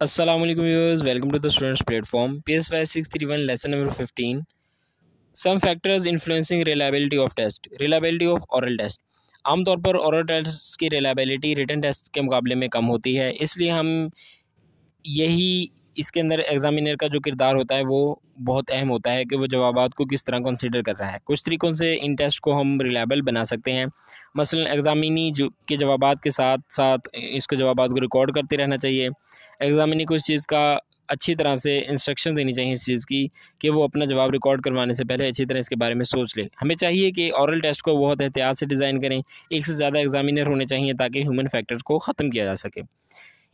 अस्सलाम वालेकुम viewers, welcome to the students platform PSY 631 lesson number 15। Some factors influencing reliability of test. Reliability of oral test. आमतौर पर oral test की reliability written test के मुकाबले में कम होती है, इसलिए हम यही इसके अंदर एग्जामिनर का जो किरदार होता है वो बहुत अहम होता है कि वो जवाबात को किस तरह कंसीडर कर रहा है। कुछ तरीक़ों से इन टेस्ट को हम रिलायबल बना सकते हैं। मसलन एग्जामिनी जो के जवाबात के साथ साथ इसके जवाबात को रिकॉर्ड करते रहना चाहिए। एग्जामिनी को इस चीज़ का अच्छी तरह से इंस्ट्रक्शन देनी चाहिए इस चीज़ की कि वो अपना जवाब रिकॉर्ड करवाने से पहले अच्छी तरह इसके बारे में सोच ले। हमें चाहिए कि ओरल टेस्ट को बहुत एहतियात से डिज़ाइन करें। एक से ज़्यादा एग्जामिनर होने चाहिए ताकि ह्यूमन फैक्टर को ख़त्म किया जा सके।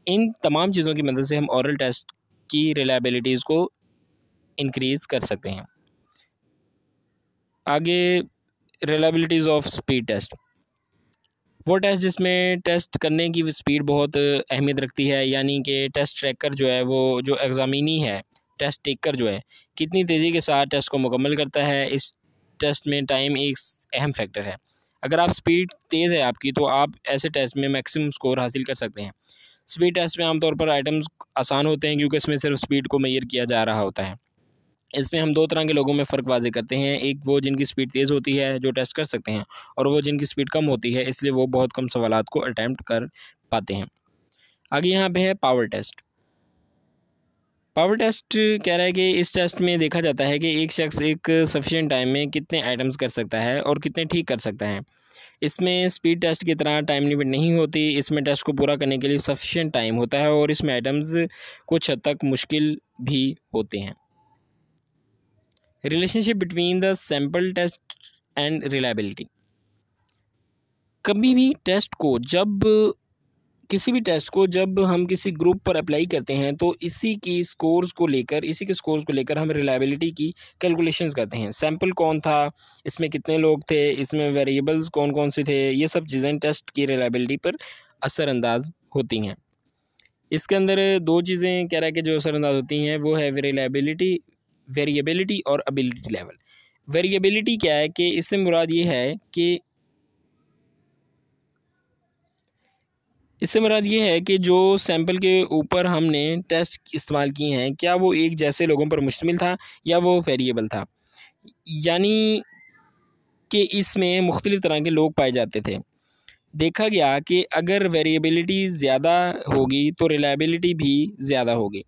इन तमाम चीज़ों की मदद से हम ओरल टेस्ट की रिलायबिलिटीज़ को इंक्रीज़ कर सकते हैं। आगे रिलायबिलिटीज़ ऑफ स्पीड टेस्ट। वो टेस्ट जिसमें टेस्ट करने की स्पीड बहुत अहमियत रखती है, यानी कि टेस्ट ट्रैकर जो है वो जो एग्ज़ामिनी है, टेस्ट टेकर जो है कितनी तेज़ी के साथ टेस्ट को मुकम्मल करता है। इस टेस्ट में टाइम एक अहम फैक्टर है। अगर आप स्पीड तेज़ है आपकी तो आप ऐसे टेस्ट में मैक्सिमम स्कोर हासिल कर सकते हैं। स्पीड टेस्ट में आमतौर पर आइटम्स आसान होते हैं क्योंकि इसमें सिर्फ स्पीड को मेजर किया जा रहा होता है। इसमें हम दो तरह के लोगों में फ़र्क वाज़ेह करते हैं। एक वो जिनकी स्पीड तेज़ होती है जो टेस्ट कर सकते हैं, और वो जिनकी स्पीड कम होती है इसलिए वो बहुत कम सवालात को अटैम्प्ट कर पाते हैं। आगे यहाँ पे है पावर टेस्ट। पावर टेस्ट कह रहा है कि इस टेस्ट में देखा जाता है कि एक शख्स एक सफिशिएंट टाइम में कितने आइटम्स कर सकता है और कितने ठीक कर सकता है। इसमें स्पीड टेस्ट की तरह टाइम लिमिट नहीं होती। इसमें टेस्ट को पूरा करने के लिए सफिशिएंट टाइम होता है और इसमें आइटम्स कुछ हद तक मुश्किल भी होते हैं। Relationship between the sample test and reliability. कभी भी टेस्ट को जब किसी भी टेस्ट को जब हम किसी ग्रुप पर अप्लाई करते हैं तो इसी के स्कोर्स को लेकर हम रिलायबिलिटी की कैलकुलेशंस करते हैं। सैंपल कौन था, इसमें कितने लोग थे, इसमें वेरिएबल्स कौन कौन से थे, ये सब चीज़ें टेस्ट की रिलायबिलिटी पर असरअंदाज होती हैं। इसके अंदर दो चीज़ें कह रहा है कि जो असरअंदाज होती हैं वो है वेरिएबिलिटी और एबिलिटी लेवल। वेरिएबिलिटी क्या है कि इससे मुराद ये है कि जो सैंपल के ऊपर हमने टेस्ट इस्तेमाल किए हैं क्या वो एक जैसे लोगों पर मुश्तमिल था या वो वेरिएबल था, यानी कि इसमें मुख्तलिफ़ तरह के लोग पाए जाते थे। देखा गया कि अगर वेरिएबिलिटी ज़्यादा होगी तो रिलायबिलिटी भी ज़्यादा होगी,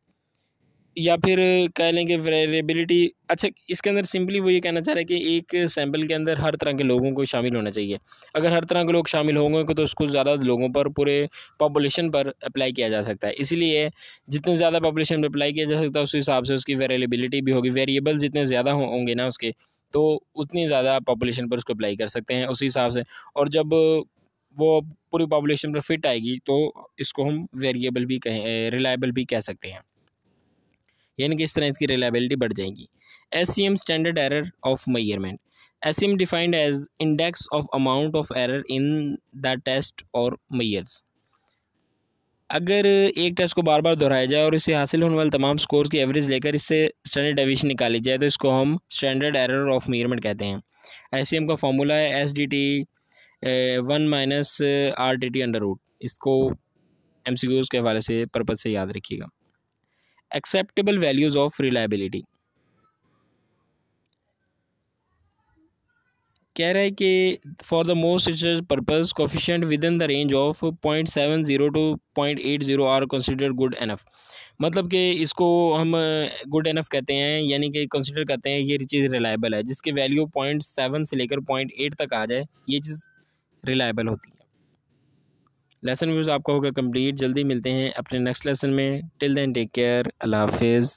या फिर कह लें कि वेरिएबिलिटी। अच्छा, इसके अंदर सिंपली वो ये कहना चाह रहा है कि एक सैंपल के अंदर हर तरह के लोगों को शामिल होना चाहिए। अगर हर तरह के लोग शामिल होंगे तो उसको ज़्यादा लोगों पर, पूरे पॉपुलेशन पर अप्लाई किया जा सकता है। इसीलिए जितने ज़्यादा पॉपुलेशन पर अप्लाई किया जा सकता है उस हिसाब से उसकी वेरिएबिलिटी भी होगी। वेरिएबल जितने ज़्यादा होंगे ना उसके, तो उतनी ज़्यादा पॉपुलेशन पर उसको अप्लाई कर सकते हैं उसी हिसाब से। और जब वो पूरी पॉपुलेशन पर फिट आएगी तो इसको हम वेरिएबल भी रिलायबल भी कह सकते हैं, यानी कि इस तरह इसकी रिलायबिलिटी बढ़ जाएगी। SCM standard error of measurement. SCM defined as index of amount of error in the test और मेजर्स। अगर एक टेस्ट को बार बार दोहराया जाए और इससे हासिल होने वाले तमाम स्कोर की एवरेज लेकर इससे स्टैंडर्ड डेविएशन निकाली जाए तो इसको हम स्टैंडर्ड एरर ऑफ मेजरमेंट कहते हैं। SCM का फॉर्मूला है SDT 1 - RTT√। इसको MCQs के हवाले से पर्पज़ से याद रखिएगा। एक्सेप्टेबल वैल्यूज़ ऑफ रिलायबिलिटी कह रहा है कि for the most research purpose coefficient within the range of 0.70 to 0.80 are consider good enough. मतलब कि इसको हम गुड एनफ कहते हैं, यानी कि कंसिडर करते हैं ये चीज़ रिलायबल है। जिसकी वैल्यू 0.7 से लेकर 0.8 तक आ जाए ये चीज़ रिलायबल होती है। लेसन व्यूज़ आपका होगा कंप्लीट। जल्दी मिलते हैं अपने नेक्स्ट लेसन में। टिल देन टेक केयर, अल्लाह हाफिज़।